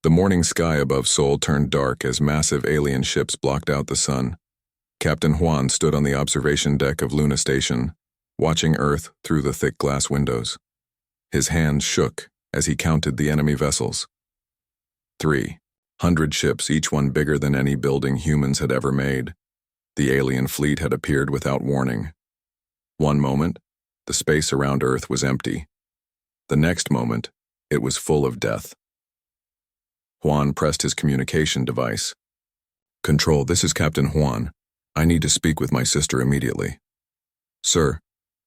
The morning sky above Seoul turned dark as massive alien ships blocked out the sun. Captain Juan stood on the observation deck of Luna Station, watching Earth through the thick glass windows. His hands shook as he counted the enemy vessels. 300 ships, each one bigger than any building humans had ever made. The alien fleet had appeared without warning. One moment, the space around Earth was empty. The next moment, it was full of death. Juan pressed his communication device. "Control, this is Captain Juan. I need to speak with my sister immediately." "Sir,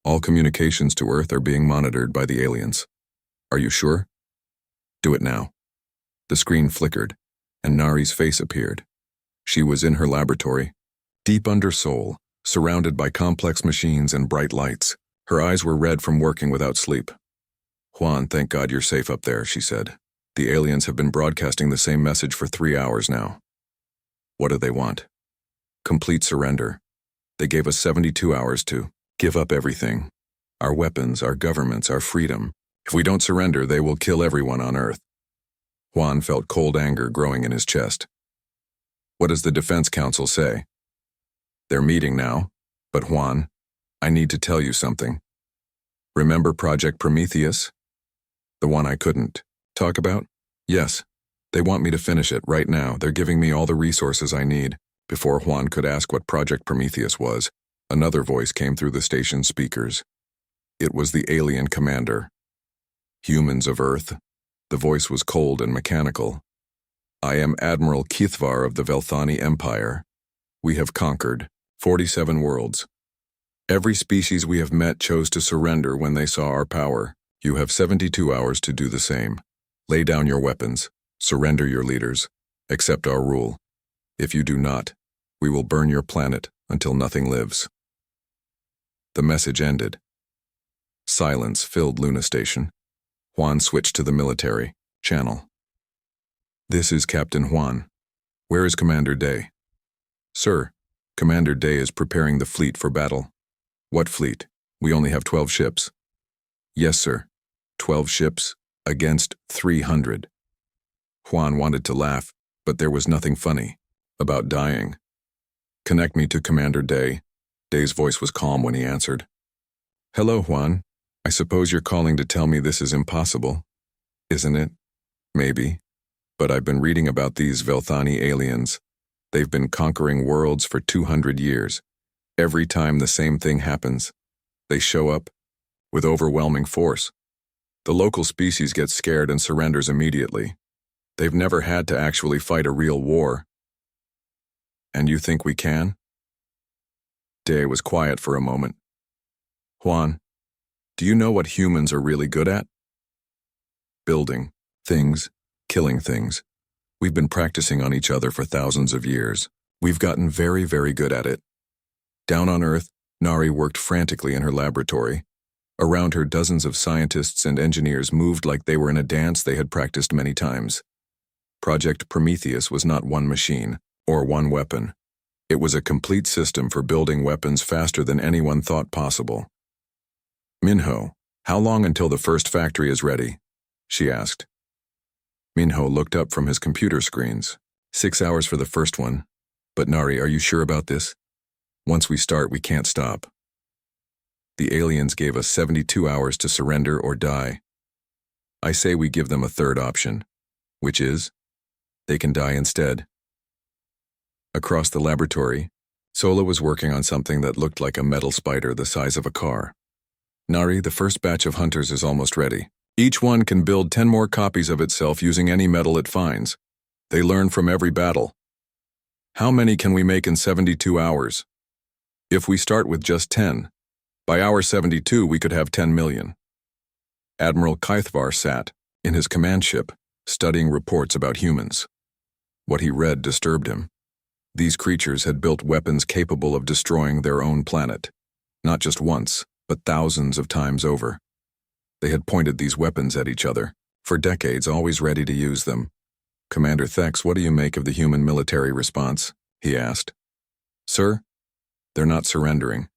all communications to Earth are being monitored by the aliens. Are you sure?" "Do it now." The screen flickered, and Nari's face appeared. She was in her laboratory, deep under Seoul, surrounded by complex machines and bright lights. Her eyes were red from working without sleep. "Juan, thank God you're safe up there," she said. "The aliens have been broadcasting the same message for 3 hours now." "What do they want?" "Complete surrender. They gave us 72 hours to give up everything. Our weapons, our governments, our freedom. If we don't surrender, they will kill everyone on Earth." Juan felt cold anger growing in his chest. "What does the Defense Council say?" "They're meeting now. But Juan, I need to tell you something. Remember Project Prometheus? The one I couldn't talk about? Yes. They want me to finish it right now. They're giving me all the resources I need." Before Juan could ask what Project Prometheus was, another voice came through the station's speakers. It was the alien commander. "Humans of Earth." The voice was cold and mechanical. "I am Admiral Kithvar of the Velthani Empire. We have conquered 47 worlds. Every species we have met chose to surrender when they saw our power. You have 72 hours to do the same. Lay down your weapons, surrender your leaders, accept our rule. If you do not, we will burn your planet until nothing lives." The message ended. Silence filled Luna Station. Juan switched to the military channel. "This is Captain Juan. Where is Commander Day?" "Sir, Commander Day is preparing the fleet for battle." "What fleet? We only have 12 ships." "Yes, sir. 12 ships against 300. Juan wanted to laugh, but there was nothing funny about dying. "Connect me to Commander Day." Day's voice was calm when he answered. "Hello, Juan. I suppose you're calling to tell me this is impossible. Isn't it? Maybe. But I've been reading about these Velthani aliens. They've been conquering worlds for 200 years. Every time the same thing happens. They show up with overwhelming force. The local species gets scared and surrenders immediately. They've never had to actually fight a real war. And you think we can?" Day was quiet for a moment. "Juan, do you know what humans are really good at?" "Building things, killing things. We've been practicing on each other for thousands of years. We've gotten very, very good at it." Down on Earth, Nari worked frantically in her laboratory. Around her, dozens of scientists and engineers moved like they were in a dance they had practiced many times. Project Prometheus was not one machine or one weapon. It was a complete system for building weapons faster than anyone thought possible. "Minho, how long until the first factory is ready?" she asked. Minho looked up from his computer screens. 6 hours for the first one. "But Nari, are you sure about this? Once we start, we can't stop. The aliens gave us 72 hours to surrender or die. I say we give them a third option, which is, they can die instead." Across the laboratory, Sola was working on something that looked like a metal spider the size of a car. "Nari, the first batch of hunters is almost ready. Each one can build 10 more copies of itself using any metal it finds. They learn from every battle. How many can we make in 72 hours? If we start with just 10, by hour 72 we could have 10 million. Admiral Kithvar sat, in his command ship, studying reports about humans. What he read disturbed him. These creatures had built weapons capable of destroying their own planet. Not just once, but thousands of times over. They had pointed these weapons at each other, for decades, always ready to use them. "Commander Thex, what do you make of the human military response?" he asked. "Sir, they're not surrendering.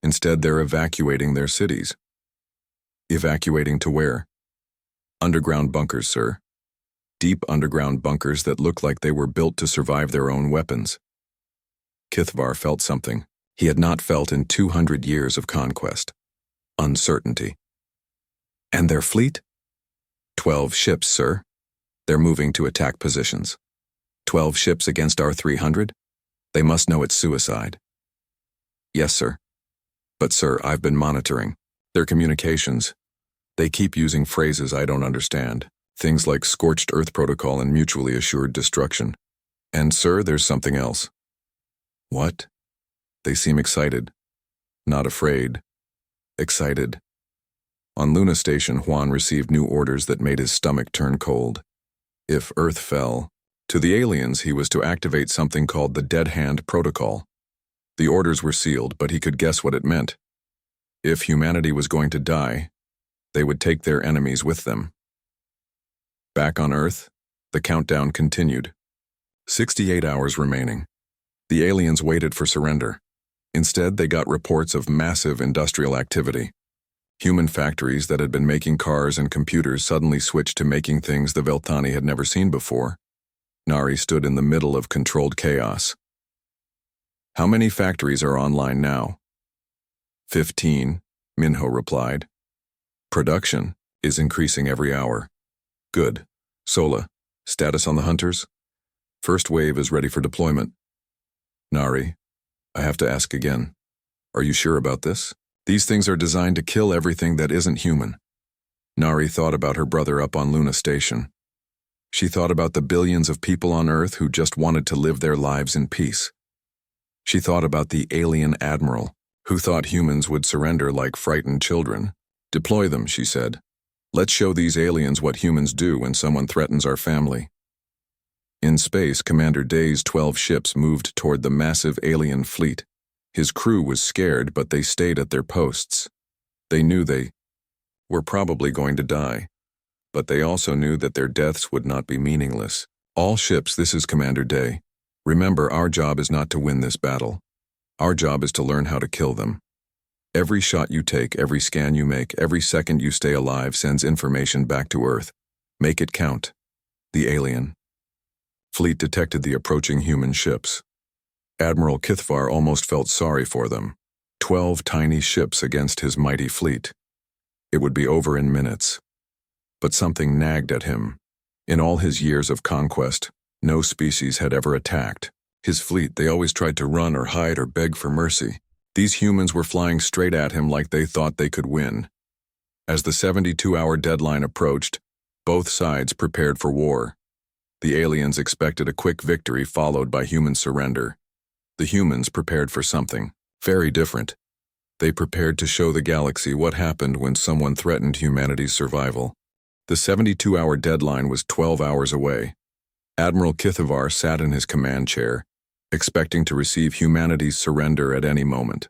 Instead, they're evacuating their cities." "Evacuating to where?" "Underground bunkers, sir. deep underground bunkers that looked like they were built to survive their own weapons. Kithvar felt something he had not felt in 200 years of conquest. Uncertainty. And their fleet? 12 ships, sir. They're moving to attack positions. 12 ships against our 300? They must know it's suicide. Yes, sir. But, sir, I've been monitoring their communications. They keep using phrases I don't understand. Things like scorched earth protocol and mutually assured destruction. And, sir, there's something else. What? They seem excited. Not afraid. Excited. On Luna Station, Juan received new orders that made his stomach turn cold. If Earth fell, to the aliens he was to activate something called the Dead Hand Protocol. The orders were sealed, but he could guess what it meant. If humanity was going to die, they would take their enemies with them. Back on Earth, the countdown continued. 68 hours remaining. The aliens waited for surrender. Instead, they got reports of massive industrial activity. Human factories that had been making cars and computers suddenly switched to making things the Veltani had never seen before. Nari stood in the middle of controlled chaos. How many factories are online now? 15, Minho replied. Production is increasing every hour. Good. Sola, status on the hunters? First wave is ready for deployment. Nari, I have to ask again. Are you sure about this? These things are designed to kill everything that isn't human. Nari thought about her brother up on Luna Station. She thought about the billions of people on Earth who just wanted to live their lives in peace. She thought about the alien admiral, who thought humans would surrender like frightened children. Deploy them, she said. Let's show these aliens what humans do when someone threatens our family. In space, Commander Day's 12 ships moved toward the massive alien fleet. His crew was scared, but they stayed at their posts. They knew they were probably going to die, but they also knew that their deaths would not be meaningless. All ships, this is Commander Day. Remember, our job is not to win this battle. Our job is to learn how to kill them. Every shot you take, every scan you make, every second you stay alive sends information back to Earth. Make it count. The alien fleet detected the approaching human ships. Admiral Kithvar almost felt sorry for them. 12 tiny ships against his mighty fleet. It would be over in minutes. But something nagged at him. In all his years of conquest, no species had ever attacked. His fleet, they always tried to run or hide or beg for mercy. These humans were flying straight at him like they thought they could win. As the 72-hour deadline approached, both sides prepared for war. The aliens expected a quick victory followed by human surrender. The humans prepared for something very different. They prepared to show the galaxy what happened when someone threatened humanity's survival. The 72-hour deadline was 12 hours away. Admiral Kithvar sat in his command chair, expecting to receive humanity's surrender at any moment.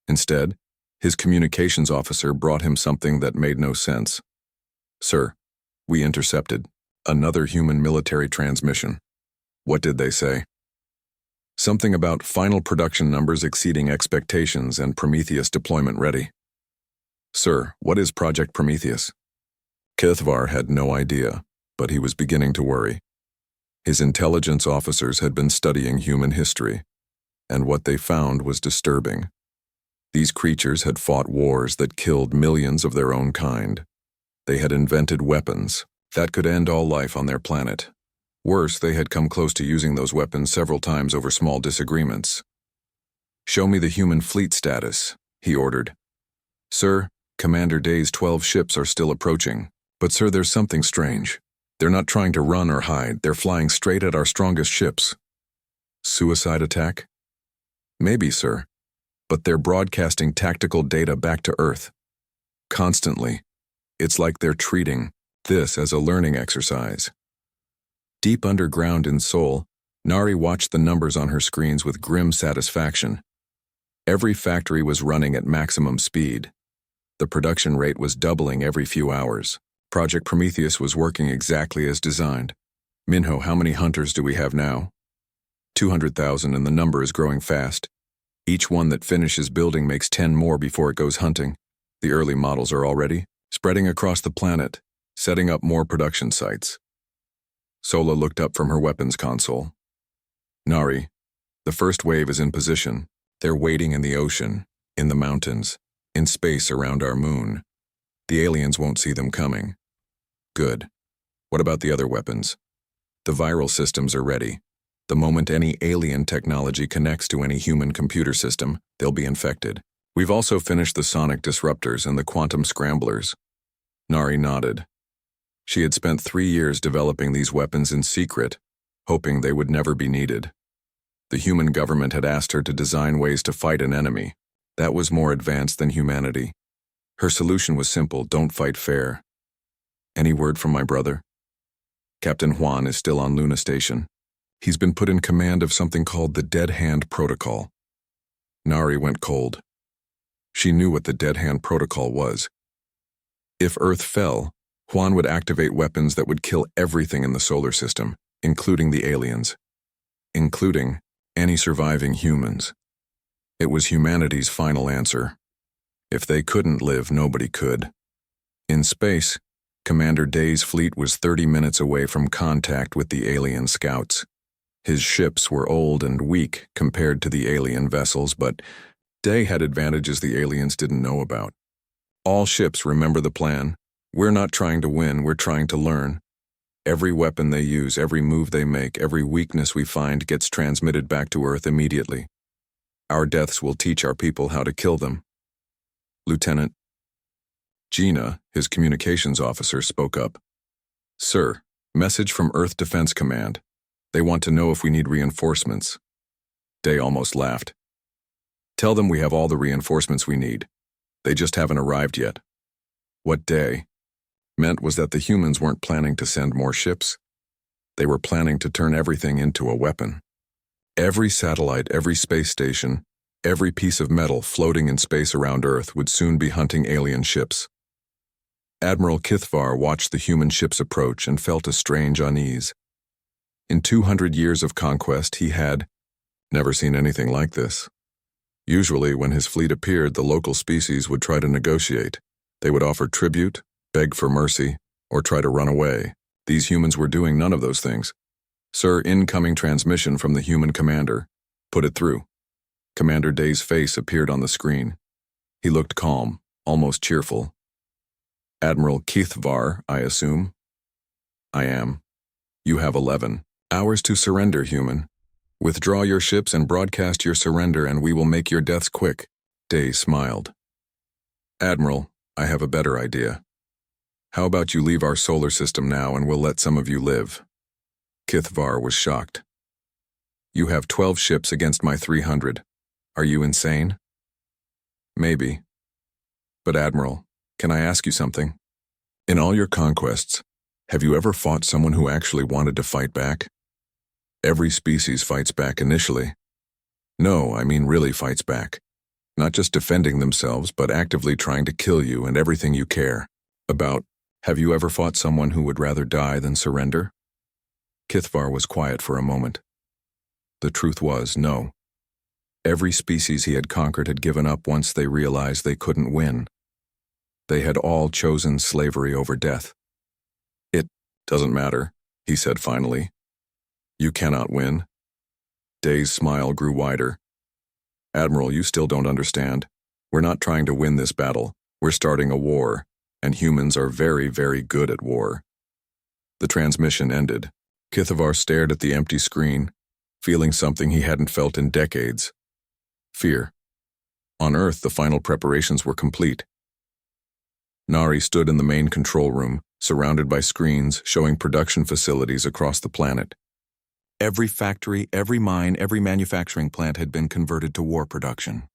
Instead, his communications officer brought him something that made no sense. Sir, we intercepted another human military transmission. What did they say? Something about final production numbers exceeding expectations and Prometheus deployment ready. Sir, what is Project Prometheus? Kithvar had no idea, but he was beginning to worry. His intelligence officers had been studying human history, and what they found was disturbing. These creatures had fought wars that killed millions of their own kind. They had invented weapons that could end all life on their planet. Worse, they had come close to using those weapons several times over small disagreements. Show me the human fleet status, he ordered. Sir, Commander Day's 12 ships are still approaching. But sir, there's something strange. They're not trying to run or hide. They're flying straight at our strongest ships. Suicide attack? Maybe, sir. But they're broadcasting tactical data back to Earth. Constantly. It's like they're treating this as a learning exercise. Deep underground in Seoul, Nari watched the numbers on her screens with grim satisfaction. Every factory was running at maximum speed. The production rate was doubling every few hours. Project Prometheus was working exactly as designed. Minho, how many hunters do we have now? 200,000, and the number is growing fast. Each one that finishes building makes 10 more before it goes hunting. The early models are already spreading across the planet, setting up more production sites. Sola looked up from her weapons console. Nari, the first wave is in position. They're waiting in the ocean, in the mountains, in space around our moon. The aliens won't see them coming. Good. What about the other weapons? The viral systems are ready. The moment any alien technology connects to any human computer system, they'll be infected. We've also finished the sonic disruptors and the quantum scramblers. Nari nodded. She had spent 3 years developing these weapons in secret, hoping they would never be needed. The human government had asked her to design ways to fight an enemy. That was more advanced than humanity. Her solution was simple: don't fight fair. Any word from my brother? Captain Juan is still on Luna Station. He's been put in command of something called the Dead Hand Protocol. Nari went cold. She knew what the Dead Hand Protocol was. If Earth fell, Juan would activate weapons that would kill everything in the solar system, including the aliens. Including any surviving humans. It was humanity's final answer. If they couldn't live, nobody could. In space, Commander Day's fleet was 30 minutes away from contact with the alien scouts. His ships were old and weak compared to the alien vessels, but Day had advantages the aliens didn't know about. All ships remember the plan. We're not trying to win, we're trying to learn. Every weapon they use, every move they make, every weakness we find gets transmitted back to Earth immediately. Our deaths will teach our people how to kill them. Lieutenant Gina, his communications officer, spoke up. Sir, message from Earth Defense Command. They want to know if we need reinforcements. Day almost laughed. Tell them we have all the reinforcements we need. They just haven't arrived yet. What Day meant was that the humans weren't planning to send more ships. They were planning to turn everything into a weapon. Every satellite, every space station, every piece of metal floating in space around Earth would soon be hunting alien ships. Admiral Kithvar watched the human ships approach and felt a strange unease. In 200 years of conquest, he had never seen anything like this. Usually, when his fleet appeared, the local species would try to negotiate. They would offer tribute, beg for mercy, or try to run away. These humans were doing none of those things. Sir, incoming transmission from the human commander. Put it through. Commander Day's face appeared on the screen. He looked calm, almost cheerful. Admiral Kithvar, I assume? I am. You have 11 hours to surrender, human. Withdraw your ships and broadcast your surrender, and we will make your deaths quick. Day smiled. Admiral, I have a better idea. How about you leave our solar system now and we'll let some of you live? Kithvar was shocked. You have 12 ships against my 300. Are you insane? Maybe. But Admiral, can I ask you something? In all your conquests, have you ever fought someone who actually wanted to fight back? Every species fights back initially. No, I mean really fights back. Not just defending themselves, but actively trying to kill you and everything you care about. Have you ever fought someone who would rather die than surrender? Kithvar was quiet for a moment. The truth was, no. Every species he had conquered had given up once they realized they couldn't win. They had all chosen slavery over death. It doesn't matter, he said finally. You cannot win. Day's smile grew wider. Admiral, you still don't understand. We're not trying to win this battle. We're starting a war, and humans are very, very good at war. The transmission ended. Kithvar stared at the empty screen, feeling something he hadn't felt in decades. Fear. On Earth, the final preparations were complete. Nari stood in the main control room, surrounded by screens showing production facilities across the planet. Every factory, every mine, every manufacturing plant had been converted to war production.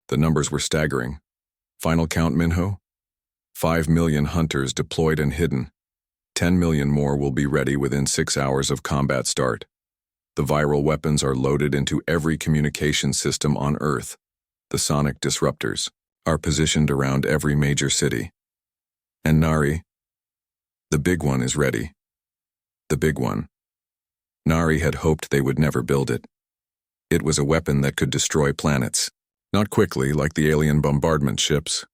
The numbers were staggering. Final count, Minho? 5 million hunters deployed and hidden. 10 million more will be ready within 6 hours of combat start. The viral weapons are loaded into every communication system on Earth. The sonic disruptors are positioned around every major city. And Nari, the big one is ready. The big one. Nari had hoped they would never build it. It was a weapon that could destroy planets. Not quickly, like the alien bombardment ships.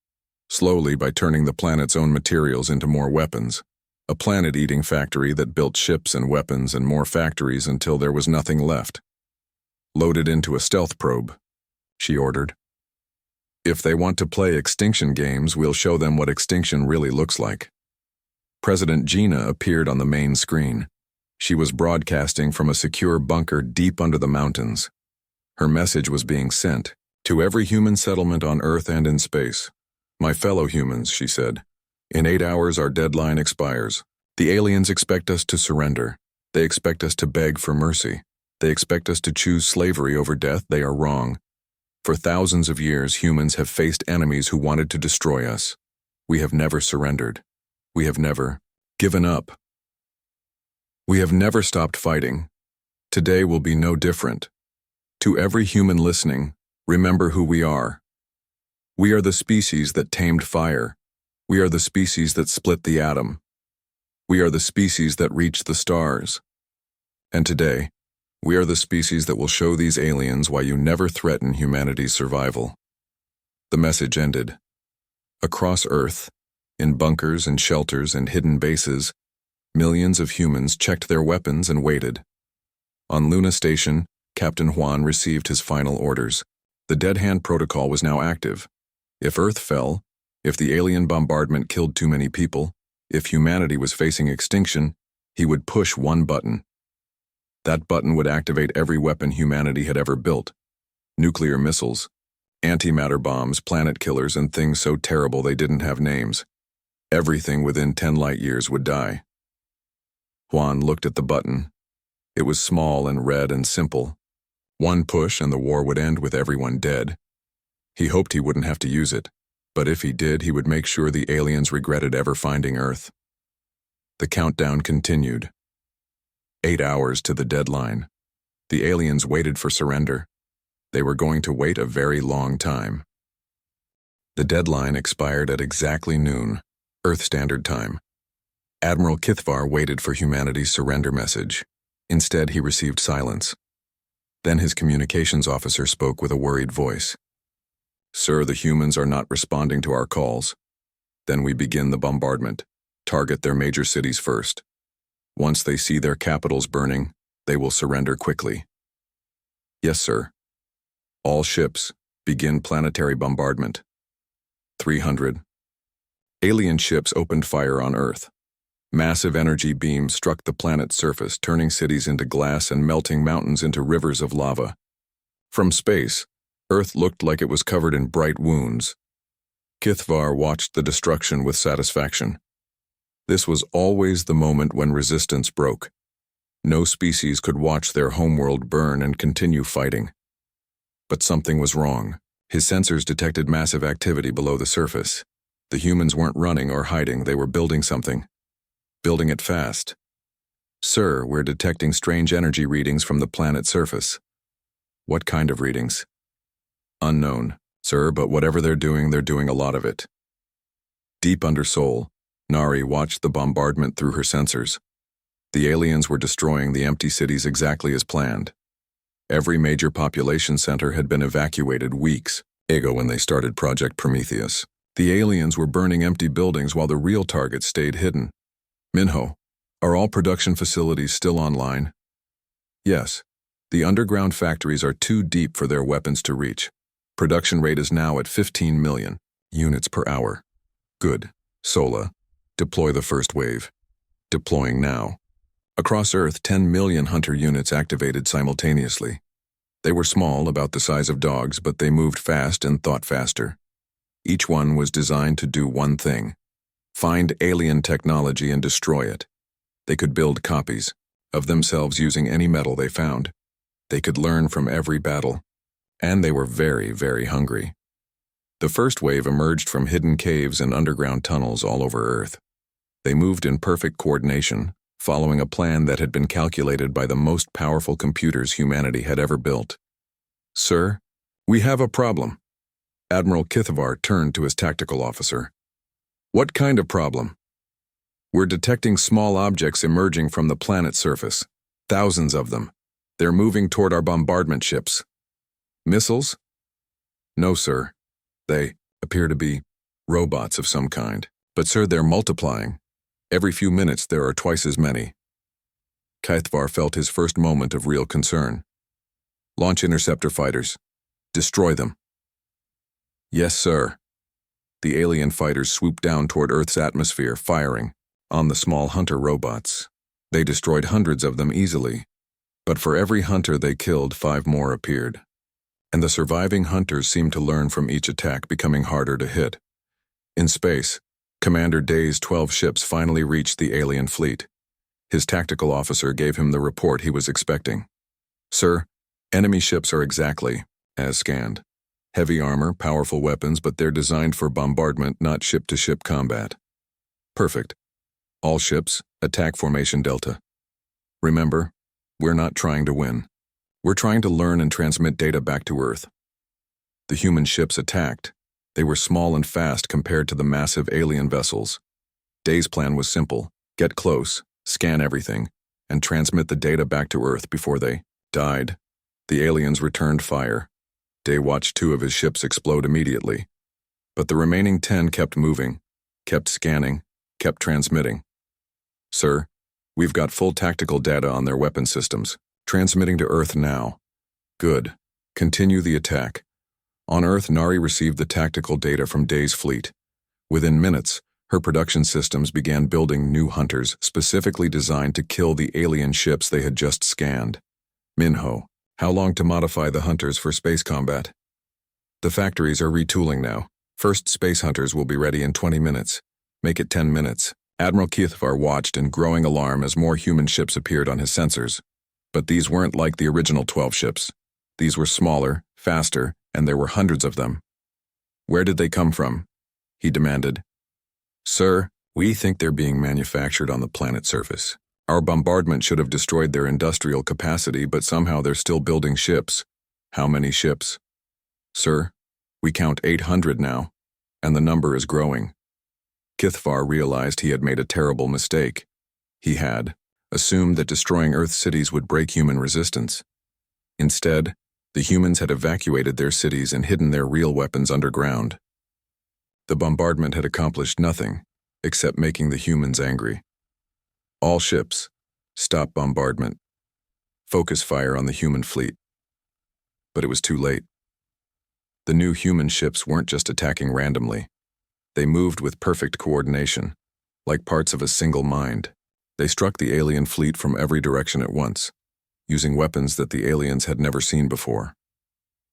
Slowly, by turning the planet's own materials into more weapons. A planet-eating factory that built ships and weapons and more factories until there was nothing left. Load it into a stealth probe, she ordered. If they want to play extinction games, we'll show them what extinction really looks like. President Gina appeared on the main screen. She was broadcasting from a secure bunker deep under the mountains. Her message was being sent to every human settlement on Earth and in space. My fellow humans, she said. In 8 hours our deadline expires. The aliens expect us to surrender. They expect us to beg for mercy. They expect us to choose slavery over death. They are wrong. For thousands of years, humans have faced enemies who wanted to destroy us. We have never surrendered. We have never given up. We have never stopped fighting. Today will be no different. To every human listening, remember who we are. We are the species that tamed fire. We are the species that split the atom. We are the species that reached the stars. And today, we are the species that will show these aliens why you never threaten humanity's survival. The message ended. Across Earth, in bunkers and shelters and hidden bases, millions of humans checked their weapons and waited. On Luna Station, Captain Juan received his final orders. The Dead Hand Protocol was now active. If Earth fell, if the alien bombardment killed too many people, if humanity was facing extinction, he would push one button. That button would activate every weapon humanity had ever built. Nuclear missiles, antimatter bombs, planet killers, and things so terrible they didn't have names. Everything within 10 light years would die. Juan looked at the button. It was small and red and simple. One push and the war would end with everyone dead. He hoped he wouldn't have to use it. But if he did, he would make sure the aliens regretted ever finding Earth. The countdown continued. 8 hours to the deadline. The aliens waited for surrender. They were going to wait a very long time. The deadline expired at exactly noon, Earth Standard Time. Admiral Kithvar waited for humanity's surrender message. Instead, he received silence. Then his communications officer spoke with a worried voice. Sir, the humans are not responding to our calls. Then we begin the bombardment. Target their major cities first. Once they see their capitals burning, they will surrender quickly. Yes, sir. All ships, begin planetary bombardment. 300. Alien ships opened fire on Earth. Massive energy beams struck the planet's surface, turning cities into glass and melting mountains into rivers of lava. From space, Earth looked like it was covered in bright wounds. Kithvar watched the destruction with satisfaction. This was always the moment when resistance broke. No species could watch their homeworld burn and continue fighting. But something was wrong. His sensors detected massive activity below the surface. The humans weren't running or hiding, they were building something. Building it fast. Sir, we're detecting strange energy readings from the planet's surface. What kind of readings? Unknown, sir, but whatever they're doing a lot of it. Deep under Sol, Nari watched the bombardment through her sensors. The aliens were destroying the empty cities exactly as planned. Every major population center had been evacuated weeks ago when they started Project Prometheus. The aliens were burning empty buildings while the real targets stayed hidden. Minho, are all production facilities still online? Yes. The underground factories are too deep for their weapons to reach. Production rate is now at 15 million units per hour. Good. Sola, deploy the first wave. Deploying now. Across Earth, 10 million hunter units activated simultaneously. They were small, about the size of dogs, but they moved fast and thought faster. Each one was designed to do one thing: find alien technology and destroy it. They could build copies of themselves using any metal they found. They could learn from every battle. And they were very, very hungry. The first wave emerged from hidden caves and underground tunnels all over Earth. They moved in perfect coordination, following a plan that had been calculated by the most powerful computers humanity had ever built. Sir, we have a problem. Admiral Kithvar turned to his tactical officer. What kind of problem? We're detecting small objects emerging from the planet's surface. Thousands of them. They're moving toward our bombardment ships. Missiles? No, sir. They appear to be robots of some kind. But, sir, they're multiplying. Every few minutes there are twice as many. Kaithvar felt his first moment of real concern. Launch interceptor fighters. Destroy them. Yes, sir. The alien fighters swooped down toward Earth's atmosphere, firing on the small hunter robots. They destroyed hundreds of them easily, but for every hunter they killed, 5 more appeared. And the surviving hunters seemed to learn from each attack, becoming harder to hit. In space, Commander Day's 12 ships finally reached the alien fleet. His tactical officer gave him the report he was expecting. Sir, enemy ships are exactly as scanned. Heavy armor, powerful weapons, but they're designed for bombardment, not ship-to-ship combat. Perfect. All ships, attack formation Delta. Remember, we're not trying to win. We're trying to learn and transmit data back to Earth. The human ships attacked. They were small and fast compared to the massive alien vessels. Day's plan was simple: get close, scan everything, and transmit the data back to Earth before they died. The aliens returned fire. Day watched 2 of his ships explode immediately. But the remaining 10 kept moving, kept scanning, kept transmitting. Sir, we've got full tactical data on their weapon systems. Transmitting to Earth now. Good. Continue the attack. On Earth, Nari received the tactical data from Day's fleet. Within minutes, her production systems began building new hunters specifically designed to kill the alien ships they had just scanned. Minho, how long to modify the hunters for space combat? The factories are retooling now. First space hunters will be ready in 20 minutes. Make it 10 minutes. Admiral Kaithvar watched in growing alarm as more human ships appeared on his sensors. But these weren't like the original 12 ships. These were smaller, faster, and there were hundreds of them. Where did they come from? He demanded. Sir, we think they're being manufactured on the planet's surface. Our bombardment should have destroyed their industrial capacity, but somehow they're still building ships. How many ships? Sir, we count 800 now, and the number is growing. Kaithvar realized he had made a terrible mistake. He had assumed that destroying Earth's cities would break human resistance. Instead, the humans had evacuated their cities and hidden their real weapons underground. The bombardment had accomplished nothing, except making the humans angry. All ships, stop bombardment. Focus fire on the human fleet. But it was too late. The new human ships weren't just attacking randomly. They moved with perfect coordination, like parts of a single mind. They struck the alien fleet from every direction at once, using weapons that the aliens had never seen before.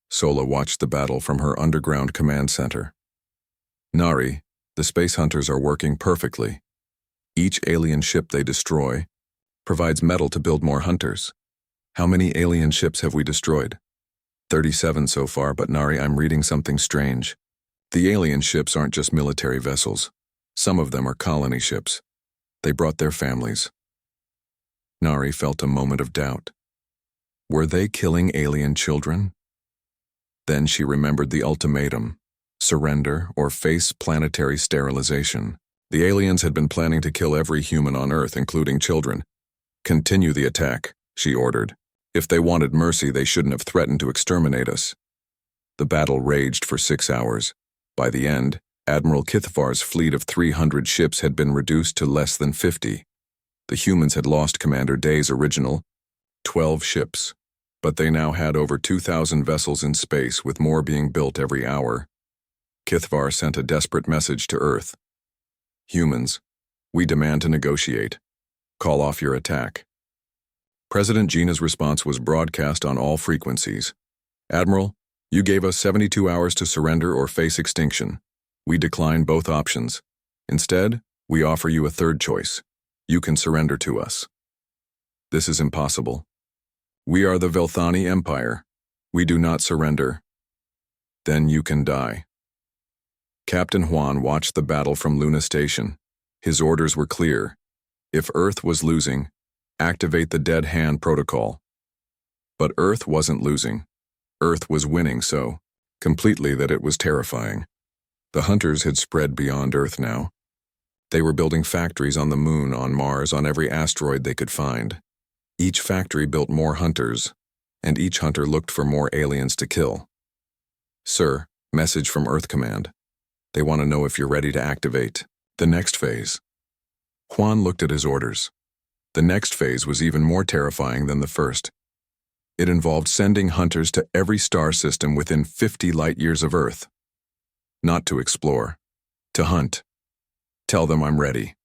Sola watched the battle from her underground command center. Nari, the space hunters are working perfectly. Each alien ship they destroy provides metal to build more hunters. How many alien ships have we destroyed? 37 so far, but Nari, I'm reading something strange. The alien ships aren't just military vessels. Some of them are colony ships. They brought their families. Nari felt a moment of doubt. Were they killing alien children? Then she remembered the ultimatum: surrender or face planetary sterilization. The aliens had been planning to kill every human on Earth, including children. Continue the attack, she ordered. If they wanted mercy, they shouldn't have threatened to exterminate us. The battle raged for 6 hours. By the end, Admiral Kaithvar's fleet of 300 ships had been reduced to less than 50. The humans had lost Commander Day's original 12 ships, but they now had over 2,000 vessels in space, with more being built every hour. Kaithvar sent a desperate message to Earth. Humans, we demand to negotiate. Call off your attack. President Gina's response was broadcast on all frequencies. Admiral, you gave us 72 hours to surrender or face extinction. We decline both options. Instead, we offer you a third choice. You can surrender to us. This is impossible. We are the Velthani Empire. We do not surrender. Then you can die. Captain Juan watched the battle from Luna Station. His orders were clear. If Earth was losing, activate the Dead Hand Protocol. But Earth wasn't losing. Earth was winning so completely that it was terrifying. The hunters had spread beyond Earth now. They were building factories on the Moon, on Mars, on every asteroid they could find. Each factory built more hunters, and each hunter looked for more aliens to kill. Sir, message from Earth Command. They want to know if you're ready to activate the next phase. Juan looked at his orders. The next phase was even more terrifying than the first. It involved sending hunters to every star system within 50 light-years of Earth. Not to explore, to hunt. Tell them I'm ready.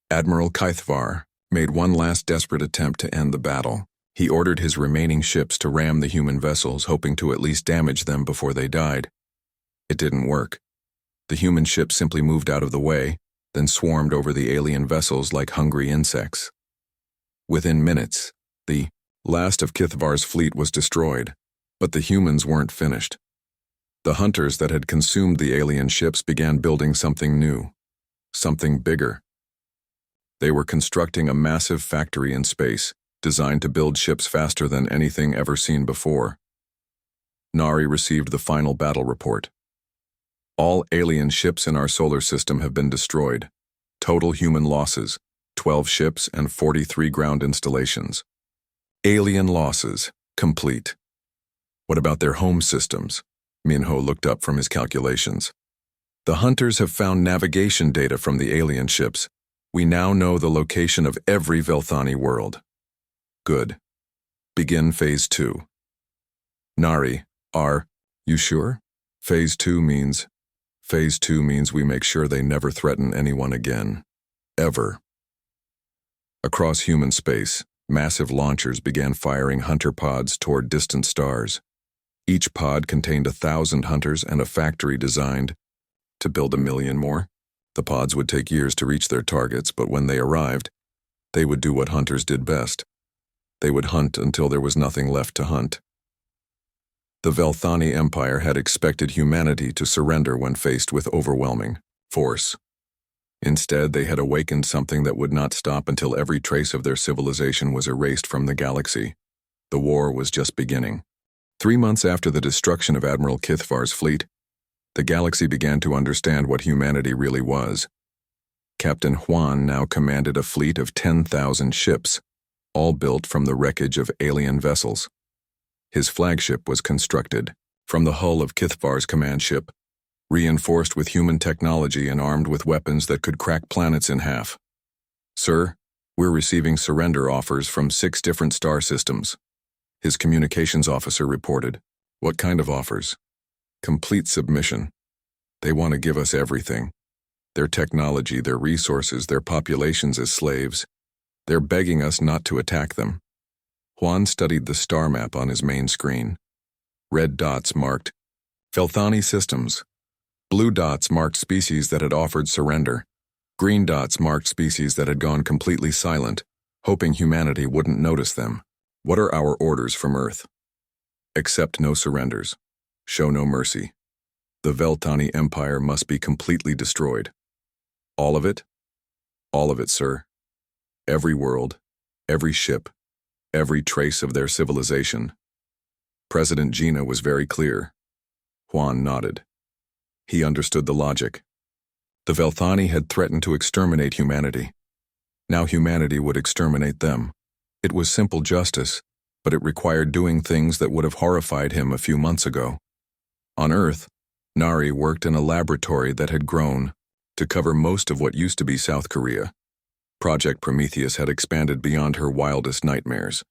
Admiral HFY made one last desperate attempt to end the battle. He ordered his remaining ships to ram the human vessels, hoping to at least damage them before they died. It didn't work. The human ships simply moved out of the way, then swarmed over the alien vessels like hungry insects. Within minutes, the last of HFY's fleet was destroyed, but the humans weren't finished. The hunters that had consumed the alien ships began building something new, something bigger. They were constructing a massive factory in space, designed to build ships faster than anything ever seen before. Nari received the final battle report. All alien ships in our solar system have been destroyed. Total human losses, 12 ships and 43 ground installations. Alien losses, complete. What about their home systems? Minho looked up from his calculations. The hunters have found navigation data from the alien ships. We now know the location of every Velthani world. Good. Begin Phase 2. Nari, you sure? Phase 2 means we make sure they never threaten anyone again. Ever. Across human space, massive launchers began firing hunter pods toward distant stars. Each pod contained 1,000 hunters and a factory designed to build 1,000,000 more. The pods would take years to reach their targets, but when they arrived, they would do what hunters did best. They would hunt until there was nothing left to hunt. The Velthani Empire had expected humanity to surrender when faced with overwhelming force. Instead, they had awakened something that would not stop until every trace of their civilization was erased from the galaxy. The war was just beginning. 3 months after the destruction of Admiral HFY's fleet, the galaxy began to understand what humanity really was. Captain Juan now commanded a fleet of 10,000 ships, all built from the wreckage of alien vessels. His flagship was constructed from the hull of HFY's command ship, reinforced with human technology and armed with weapons that could crack planets in half. Sir, we're receiving surrender offers from 6 different star systems. His communications officer reported. What kind of offers? Complete submission. They want to give us everything. Their technology, their resources, their populations as slaves. They're begging us not to attack them. Juan studied the star map on his main screen. Red dots marked Velthani systems. Blue dots marked species that had offered surrender. Green dots marked species that had gone completely silent, hoping humanity wouldn't notice them. What are our orders from Earth? Accept no surrenders. Show no mercy. The Velthani Empire must be completely destroyed. All of it? All of it, sir. Every world, every ship, every trace of their civilization. President Gina was very clear. Juan nodded. He understood the logic. The Velthani had threatened to exterminate humanity. Now humanity would exterminate them. It was simple justice, but it required doing things that would have horrified him a few months ago. On Earth, Nari worked in a laboratory that had grown to cover most of what used to be South Korea. Project Prometheus had expanded beyond her wildest nightmares.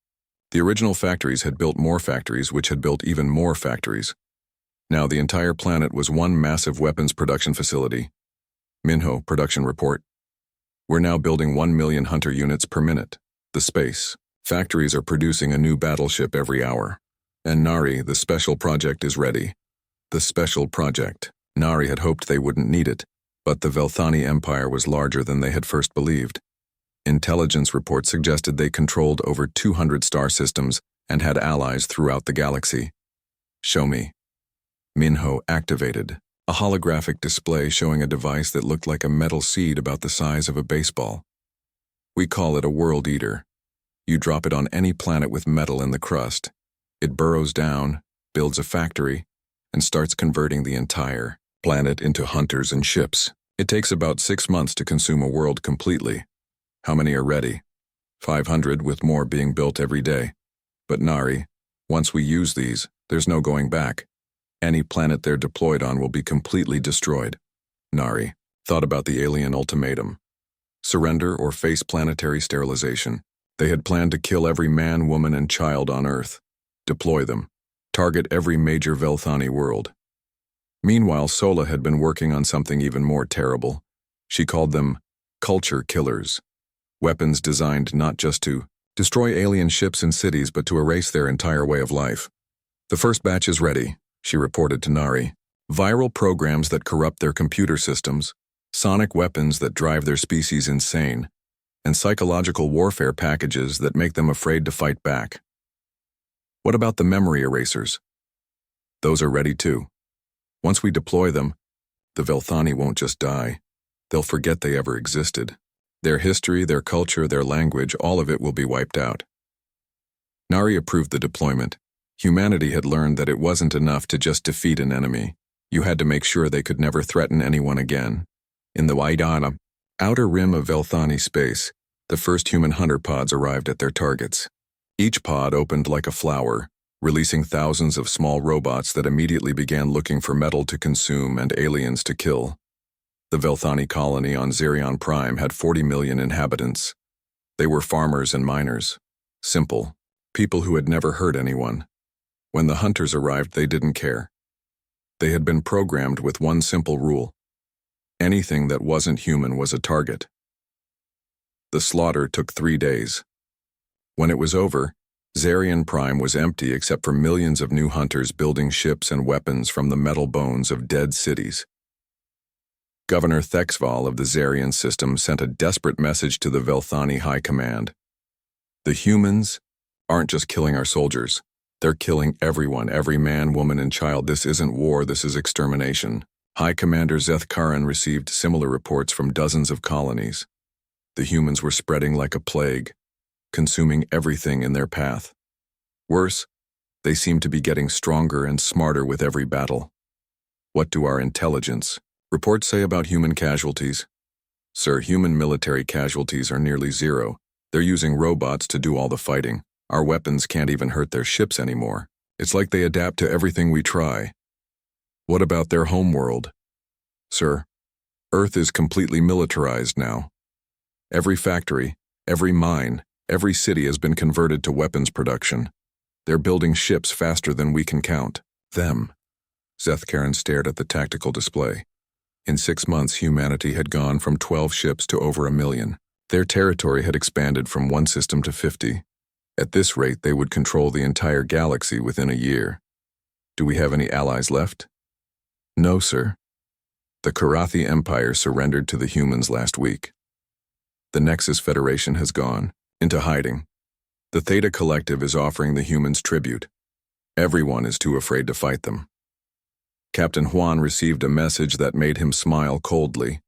The original factories had built more factories, which had built even more factories. Now the entire planet was one massive weapons production facility. Minho, production report. We're now building 1,000,000 hunter units per minute. The space factories are producing a new battleship every hour. And Nari, the special project, is ready. The special project. Nari had hoped they wouldn't need it, but the Velthani Empire was larger than they had first believed. Intelligence reports suggested they controlled over 200 star systems and had allies throughout the galaxy. Show me. Minho activated a holographic display showing a device that looked like a metal seed about the size of a baseball. We call it a world eater. You drop it on any planet with metal in the crust. It burrows down, builds a factory, and starts converting the entire planet into hunters and ships. It takes about 6 months to consume a world completely. How many are ready? 500, with more being built every day. But Nari, once we use these, there's no going back. Any planet they're deployed on will be completely destroyed. Nari thought about the alien ultimatum. surrender or face planetary sterilization. They had planned to kill every man, woman, and child on Earth. Deploy them. Target every major Velthani world. Meanwhile, Sola had been working on something even more terrible. She called them culture killers. Weapons designed not just to destroy alien ships and cities, but to erase their entire way of life. The first batch is ready, she reported to Nari. Viral programs that corrupt their computer systems, sonic weapons that drive their species insane, and psychological warfare packages that make them afraid to fight back. What about the memory erasers? Those are ready too. Once we deploy them, the Velthani won't just die. They'll forget they ever existed. Their history, their culture, their language, all of it will be wiped out. Nari approved the deployment. Humanity had learned that it wasn't enough to just defeat an enemy. You had to make sure they could never threaten anyone again. In the Waidana, outer rim of Velthani space, the first human hunter pods arrived at their targets. Each pod opened like a flower, releasing thousands of small robots that immediately began looking for metal to consume and aliens to kill. The Velthani colony on Xerion Prime had 40 million inhabitants. They were farmers and miners. Simple. People who had never hurt anyone. When the hunters arrived, they didn't care. They had been programmed with one simple rule. Anything that wasn't human was a target. The slaughter took 3 days. When it was over, Xerion Prime was empty except for millions of new hunters building ships and weapons from the metal bones of dead cities. Governor Thexval of the Xerion system sent a desperate message to the Velthani High Command. The humans aren't just killing our soldiers. They're killing everyone, every man, woman, and child. This isn't war, this is extermination. High Commander Zeth Karan received similar reports from dozens of colonies. The humans were spreading like a plague, consuming everything in their path. Worse, they seemed to be getting stronger and smarter with every battle. What do our intelligence reports say about human casualties? Sir, human military casualties are nearly zero. They're using robots to do all the fighting. Our weapons can't even hurt their ships anymore. It's like they adapt to everything we try. What about their homeworld? Sir, Earth is completely militarized now. Every factory, every mine, every city has been converted to weapons production. They're building ships faster than we can count. Them. Zeth Karan stared at the tactical display. In 6 months, humanity had gone from 12 ships to over 1 million. Their territory had expanded from 1 system to 50. At this rate, they would control the entire galaxy within a year. Do we have any allies left? No, sir. The Karathi Empire surrendered to the humans last week. The Nexus Federation has gone into hiding. The Theta Collective is offering the humans tribute. Everyone is too afraid to fight them. Captain Juan received a message that made him smile coldly.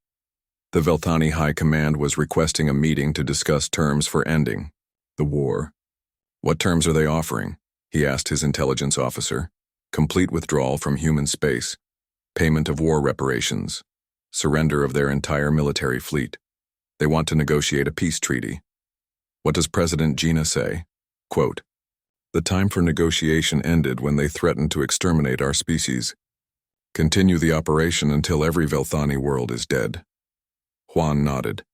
The Velthani High Command was requesting a meeting to discuss terms for ending the war. What terms are they offering? He asked his intelligence officer. Complete withdrawal from human space, payment of war reparations, surrender of their entire military fleet. They want to negotiate a peace treaty. What does President Gina say? Quote, "The time for negotiation ended when they threatened to exterminate our species. Continue the operation until every Velthani world is dead." Juan nodded.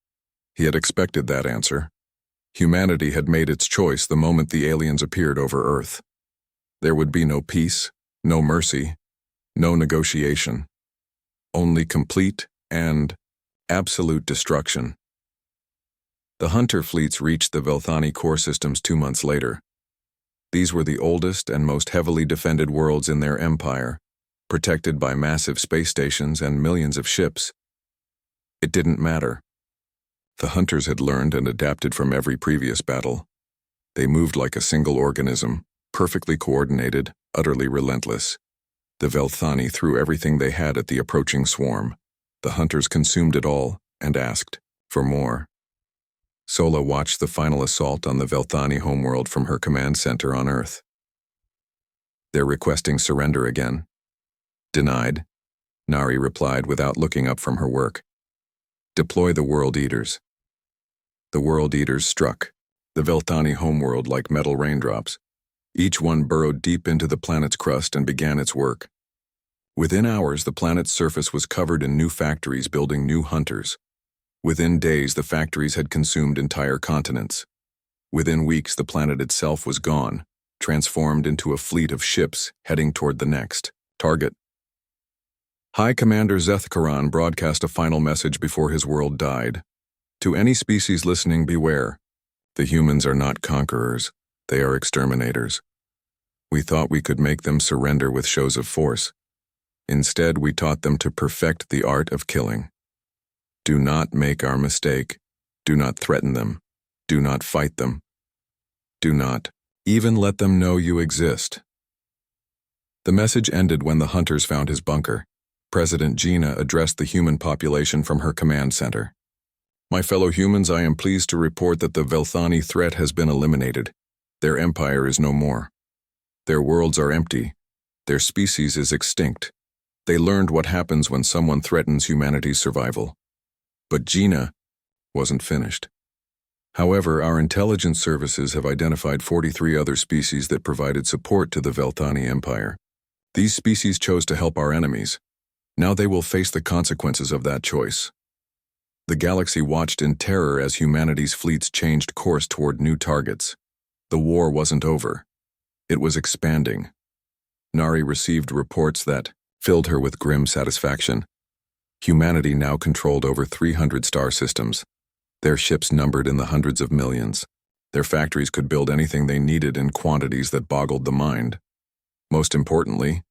He had expected that answer. Humanity had made its choice the moment the aliens appeared over Earth. There would be no peace, no mercy, no negotiation. Only complete and absolute destruction. The hunter fleets reached the Velthani core systems 2 months later. These were the oldest and most heavily defended worlds in their empire, protected by massive space stations and millions of ships. It didn't matter. The hunters had learned and adapted from every previous battle. They moved like a single organism, perfectly coordinated, utterly relentless. The Velthani threw everything they had at the approaching swarm. The hunters consumed it all and asked for more. Sola watched the final assault on the Velthani homeworld from her command center on Earth. They're requesting surrender again. Denied, Nari replied without looking up from her work. Deploy the World Eaters. The World Eaters struck the Velthani homeworld like metal raindrops. Each one burrowed deep into the planet's crust and began its work. Within hours, the planet's surface was covered in new factories building new hunters. Within days, the factories had consumed entire continents. Within weeks, the planet itself was gone, transformed into a fleet of ships heading toward the next target. High Commander Zethkaran broadcast a final message before his world died. To any species listening, beware. The humans are not conquerors, they are exterminators. We thought we could make them surrender with shows of force. Instead, we taught them to perfect the art of killing. Do not make our mistake. Do not threaten them. Do not fight them. Do not even let them know you exist. The message ended when the hunters found his bunker. President Gina addressed the human population from her command center. My fellow humans, I am pleased to report that the Velthani threat has been eliminated. Their empire is no more. Their worlds are empty. Their species is extinct. They learned what happens when someone threatens humanity's survival. But Gina wasn't finished. However, our intelligence services have identified 43 other species that provided support to the Velthani Empire. These species chose to help our enemies. Now they will face the consequences of that choice. The galaxy watched in terror as humanity's fleets changed course toward new targets. The war wasn't over. It was expanding. Nari received reports that filled her with grim satisfaction. Humanity now controlled over 300 star systems. Their ships numbered in the hundreds of millions. Their factories could build anything they needed in quantities that boggled the mind. Most importantly,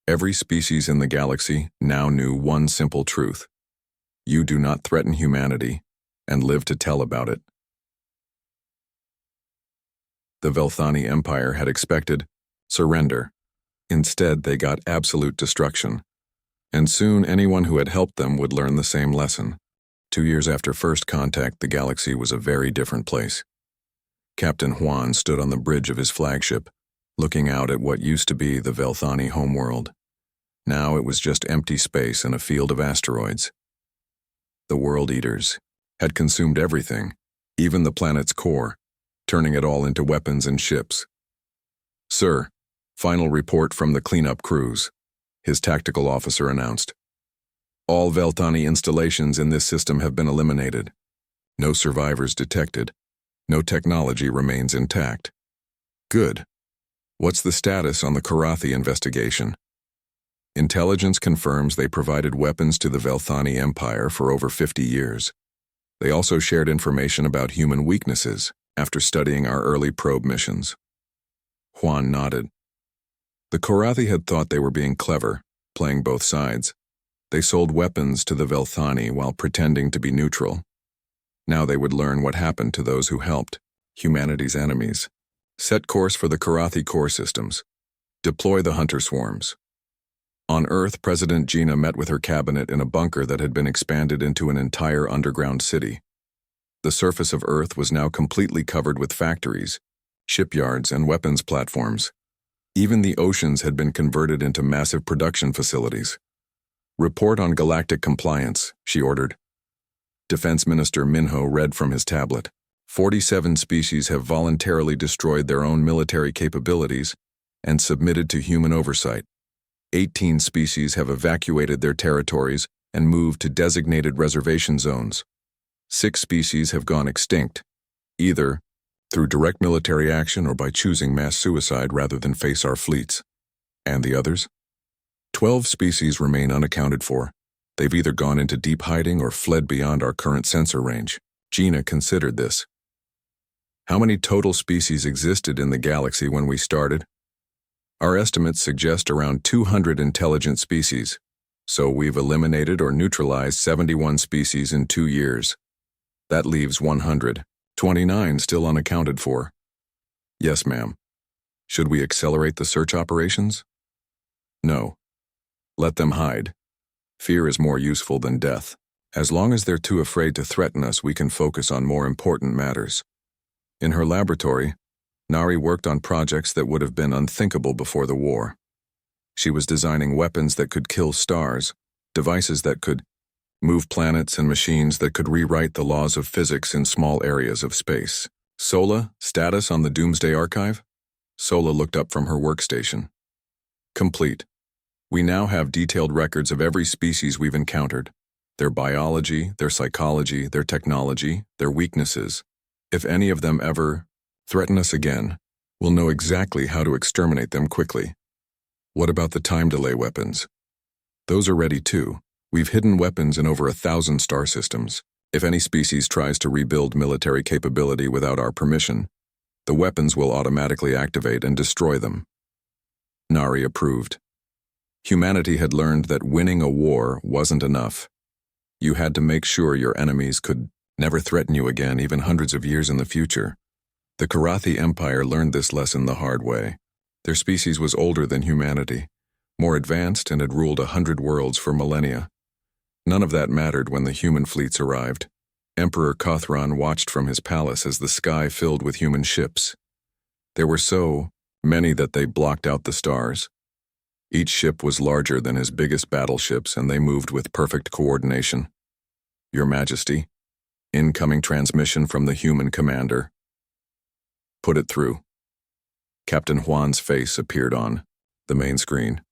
every species in the galaxy now knew one simple truth. You do not threaten humanity, and live to tell about it. The Velthani Empire had expected surrender. Instead, they got absolute destruction. And soon anyone who had helped them would learn the same lesson. 2 years after first contact, the galaxy was a very different place. Captain Juan stood on the bridge of his flagship, looking out at what used to be the Velthani homeworld. Now it was just empty space and a field of asteroids. The World Eaters had consumed everything, even the planet's core, turning it all into weapons and ships. Sir, final report from the cleanup crews, his tactical officer announced. All Velthani installations in this system have been eliminated. No survivors detected. No technology remains intact. Good. What's the status on the Karathi investigation? Intelligence confirms they provided weapons to the Velthani Empire for over 50 years. They also shared information about human weaknesses after studying our early probe missions. Juan nodded. The Karathi had thought they were being clever, playing both sides. They sold weapons to the Velthani while pretending to be neutral. Now they would learn what happened to those who helped, humanity's enemies. Set course for the Karathi core systems. Deploy the hunter swarms. On Earth, President Gina met with her cabinet in a bunker that had been expanded into an entire underground city. The surface of Earth was now completely covered with factories, shipyards, and weapons platforms. Even the oceans had been converted into massive production facilities. Report on galactic compliance, she ordered. Defense Minister Minho read from his tablet. 47 species have voluntarily destroyed their own military capabilities and submitted to human oversight. 18 species have evacuated their territories and moved to designated reservation zones. 6 species have gone extinct, either through direct military action or by choosing mass suicide rather than face our fleets. And the others? 12 species remain unaccounted for. They've either gone into deep hiding or fled beyond our current sensor range. Gina considered this. How many total species existed in the galaxy when we started? Our estimates suggest around 200 intelligent species, so we've eliminated or neutralized 71 species in 2 years. That leaves 129 still unaccounted for. Yes, ma'am. Should we accelerate the search operations? No. Let them hide. Fear is more useful than death. As long as they're too afraid to threaten us, we can focus on more important matters. In her laboratory, Nari worked on projects that would have been unthinkable before the war. She was designing weapons that could kill stars, devices that could move planets, and machines that could rewrite the laws of physics in small areas of space. Sola, status on the Doomsday Archive? Sola looked up from her workstation. Complete. We now have detailed records of every species we've encountered. Their biology, their psychology, their technology, their weaknesses. If any of them ever threaten us again, we'll know exactly how to exterminate them quickly. What about the time delay weapons? Those are ready too. We've hidden weapons in over 1,000 star systems. If any species tries to rebuild military capability without our permission, the weapons will automatically activate and destroy them. Nari approved. Humanity had learned that winning a war wasn't enough. You had to make sure your enemies could never threaten you again, even hundreds of years in the future. The Karathi Empire learned this lesson the hard way. Their species was older than humanity, more advanced, and had ruled 100 worlds for millennia. None of that mattered when the human fleets arrived. Emperor Kothran watched from his palace as the sky filled with human ships. There were so many that they blocked out the stars. Each ship was larger than his biggest battleships, and they moved with perfect coordination. Your Majesty, incoming transmission from the human commander. Put it through. Captain Juan's face appeared on the main screen.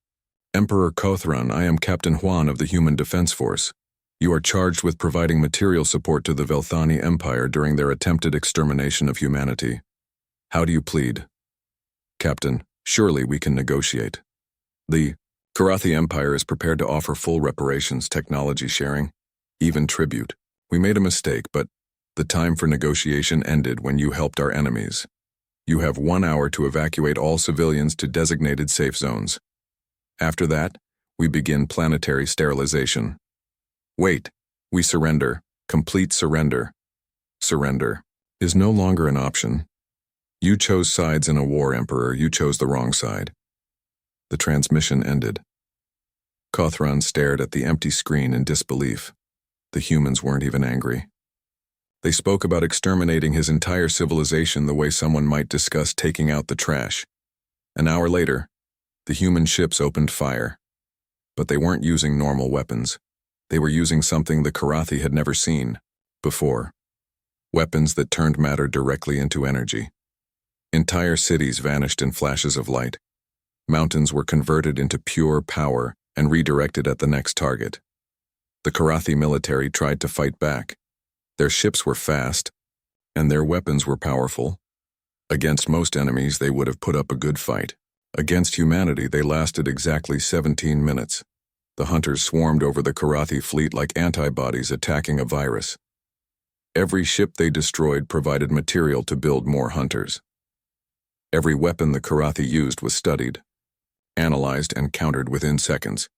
Emperor Kothran, I am Captain Juan of the Human Defense Force. You are charged with providing material support to the Velthani Empire during their attempted extermination of humanity. How do you plead? Captain, surely we can negotiate. The Karathi Empire is prepared to offer full reparations, technology sharing, even tribute. We made a mistake, but the time for negotiation ended when you helped our enemies. You have 1 hour to evacuate all civilians to designated safe zones. After that, we begin planetary sterilization. Wait, we surrender. Complete surrender. Surrender is no longer an option. You chose sides in a war, Emperor. You chose the wrong side. The transmission ended. Kothran stared at the empty screen in disbelief. The humans weren't even angry. They spoke about exterminating his entire civilization the way someone might discuss taking out the trash. An hour later, the human ships opened fire. But they weren't using normal weapons. They were using something the Karathi had never seen before. Weapons that turned matter directly into energy. Entire cities vanished in flashes of light. Mountains were converted into pure power and redirected at the next target. The Karathi military tried to fight back. Their ships were fast, and their weapons were powerful. Against most enemies, they would have put up a good fight. Against humanity, they lasted exactly 17 minutes. The hunters swarmed over the Karathi fleet like antibodies attacking a virus. Every ship they destroyed provided material to build more hunters. Every weapon the Karathi used was studied, analyzed, and countered within seconds.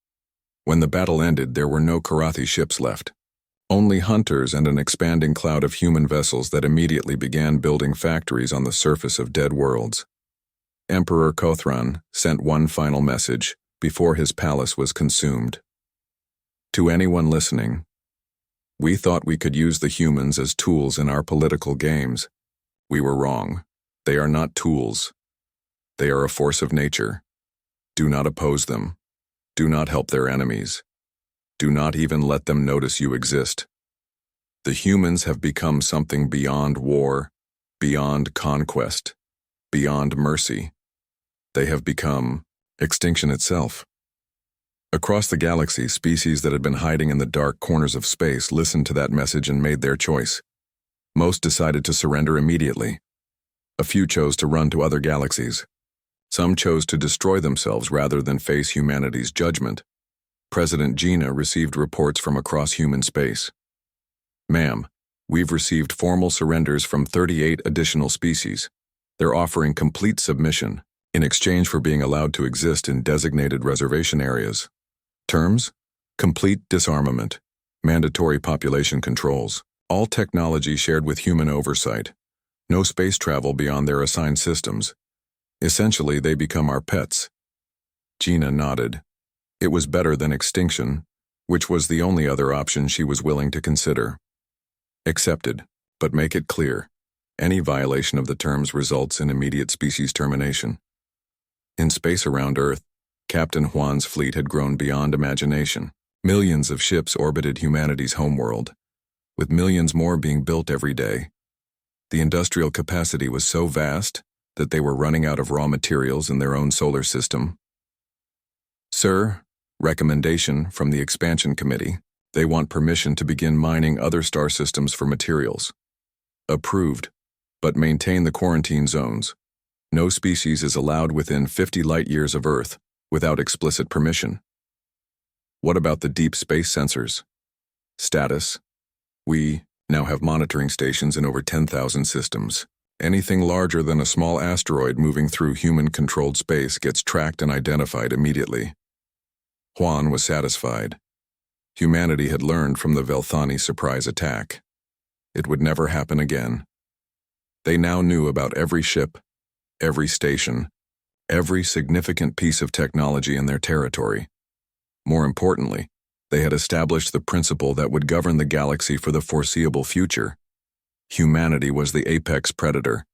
When the battle ended, there were no Karathi ships left. Only hunters and an expanding cloud of human vessels that immediately began building factories on the surface of dead worlds. Emperor Kothran sent one final message before his palace was consumed. To anyone listening, we thought we could use the humans as tools in our political games. We were wrong. They are not tools. They are a force of nature. Do not oppose them. Do not help their enemies. Do not even let them notice you exist. The humans have become something beyond war, beyond conquest, beyond mercy. They have become extinction itself. Across the galaxy, species that had been hiding in the dark corners of space listened to that message and made their choice. Most decided to surrender immediately. A few chose to run to other galaxies. Some chose to destroy themselves rather than face humanity's judgment. President Gina received reports from across human space. Ma'am, we've received formal surrenders from 38 additional species. They're offering complete submission in exchange for being allowed to exist in designated reservation areas. Terms: complete disarmament, mandatory population controls, all technology shared with human oversight, no space travel beyond their assigned systems. Essentially, they become our pets. Gina nodded. It was better than extinction, which was the only other option she was willing to consider. Accepted, but make it clear, any violation of the terms results in immediate species termination. In space around Earth, Captain Juan's fleet had grown beyond imagination. Millions of ships orbited humanity's homeworld, with millions more being built every day. The industrial capacity was so vast that they were running out of raw materials in their own solar system. Sir, recommendation from the Expansion Committee. They want permission to begin mining other star systems for materials. Approved, but maintain the quarantine zones. No species is allowed within 50 light-years of Earth without explicit permission. What about the deep space sensors? Status: we now have monitoring stations in over 10,000 systems. Anything larger than a small asteroid moving through human-controlled space gets tracked and identified immediately. Juan was satisfied. Humanity had learned from the Velthani surprise attack. It would never happen again. They now knew about every ship, every station, every significant piece of technology in their territory. More importantly, they had established the principle that would govern the galaxy for the foreseeable future. Humanity was the apex predator,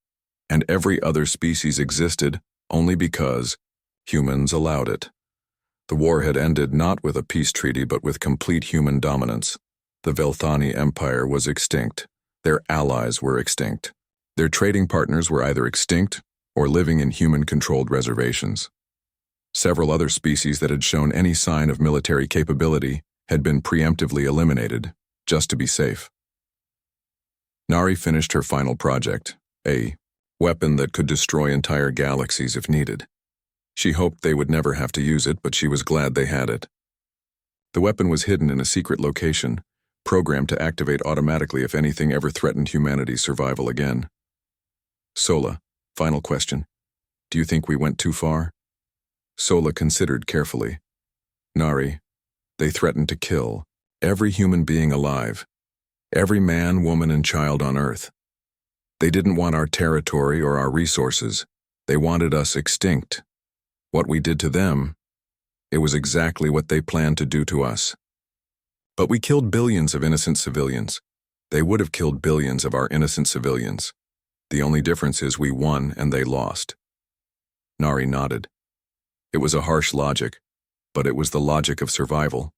and every other species existed only because humans allowed it. The war had ended not with a peace treaty but with complete human dominance. The Velthani Empire was extinct. Their allies were extinct. Their trading partners were either extinct or living in human-controlled reservations. Several other species that had shown any sign of military capability had been preemptively eliminated, just to be safe. Nari finished her final project, a weapon that could destroy entire galaxies if needed. She hoped they would never have to use it, but she was glad they had it. The weapon was hidden in a secret location, programmed to activate automatically if anything ever threatened humanity's survival again. Sola, final question. Do you think we went too far? Sola considered carefully. Nari, they threatened to kill every human being alive, every man, woman, and child on Earth. They didn't want our territory or our resources. They wanted us extinct. What we did to them, it was exactly what they planned to do to us. But we killed billions of innocent civilians. They would have killed billions of our innocent civilians. The only difference is we won and they lost. Nari nodded. It was a harsh logic, but it was the logic of survival.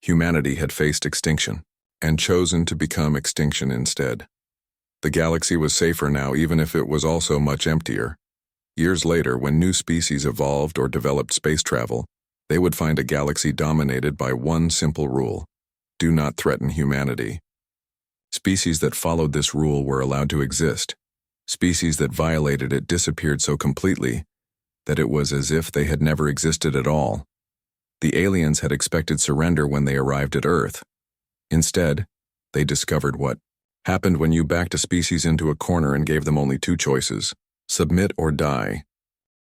Humanity had faced extinction and chosen to become extinction instead. The galaxy was safer now, even if it was also much emptier. Years later, when new species evolved or developed space travel, they would find a galaxy dominated by one simple rule: do not threaten humanity. Species that followed this rule were allowed to exist. Species that violated it disappeared so completely that it was as if they had never existed at all. The aliens had expected surrender when they arrived at Earth. Instead, they discovered what happened when you backed a species into a corner and gave them only two choices: submit or die.